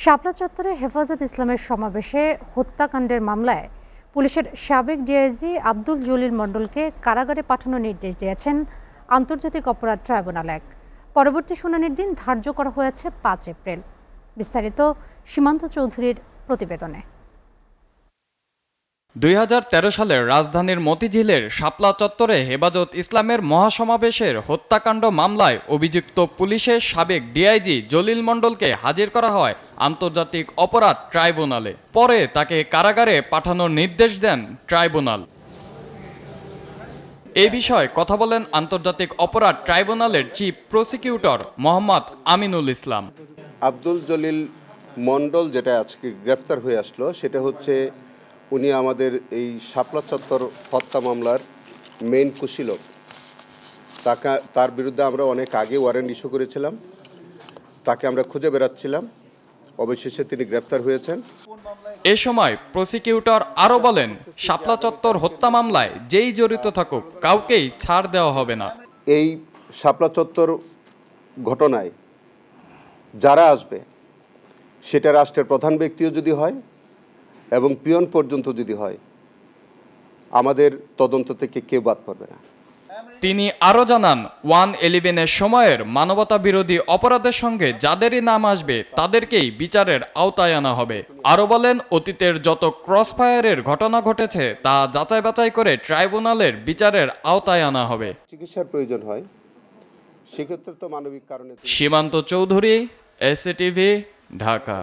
শাপলা চত্বরে হেফাজত ইসলামের সমাবেশে হত্যাকাণ্ডের মামলায় পুলিশের সাবেক ডিআইজি আব্দুল জলিল মণ্ডলকে কারাগারে পাঠানোর নির্দেশ দিয়েছেন আন্তর্জাতিক অপরাধ ট্রাইব্যুনাল ১। পরবর্তী শুনানির দিন ধার্য করা হয়েছে ৫ এপ্রিল। বিস্তারিত সীমান্ত চৌধুরীর প্রতিবেদনে। ২০১৩ সালের রাজধানীর মতিঝিলের শাপলা চত্বরে হেফাজত ইসলামের মহাসমাবেশের হত্যাকাণ্ড মামলায় অভিযুক্ত পুলিশের সাবেক ডিআইজি জলিল মণ্ডলকে হাজির করা হয় আন্তর্জাতিক অপরাধ ট্রাইব্যুনালে। পরে তাকে কারাগারে পাঠানোর নির্দেশ দেন ট্রাইব্যুনাল। এই বিষয়ে কথা বলেন আন্তর্জাতিক অপরাধ ট্রাইব্যুনালের চিফ প্রসিকিউটর মোহাম্মদ আমিনুল ইসলাম। আব্দুল জলিল মণ্ডল যেটা আজকে গ্রেফতার হয়ে আসলো সেটা হচ্ছে উনি আমাদের এই শাপলা চত্বর হত্যা মামলার মেইন কুশীলক। তার বিরুদ্ধে আমরা অনেক আগে ওয়ারেন্ট ইস্যু করেছিলাম, তাকে আমরা খুঁজে বেড়াচ্ছিলাম, অবশেষে তিনি গ্রেফতার হয়েছেন। এ সময় প্রসিকিউটর আরও বলেন, শাপলা চত্বর হত্যা মামলায় যেই জড়িত থাকুক কাউকেই ছাড় দেওয়া হবে না। এই শাপলা চত্বর ঘটনায় যারা আসবে সেটা রাষ্ট্রের প্রধান ব্যক্তিও যদি হয় এবং পিয়ন পর্যন্ত যদি হয়, আমাদের তদন্ত থেকে কেউ বাদ পড়বে না। তিনি আরও জানান, 111-এর সময়ের মানবতা বিরোধী অপরাধের সঙ্গে যাদেরই নাম আসবে তাদেরকেই বিচারের আওতায় আনা হবে। আরও বলেন, অতীতের যত ক্রসফায়ারের ঘটনা ঘটেছে তা যাচাই বাছাই করে ট্রাইব্যুনালের বিচারের আওতায় আনা হবে। চিকিৎসার প্রয়োজন হয়, সেক্ষেত্রে তো মানবিক কারণে। সীমান্ত চৌধুরী, এসএটিভি, ঢাকা।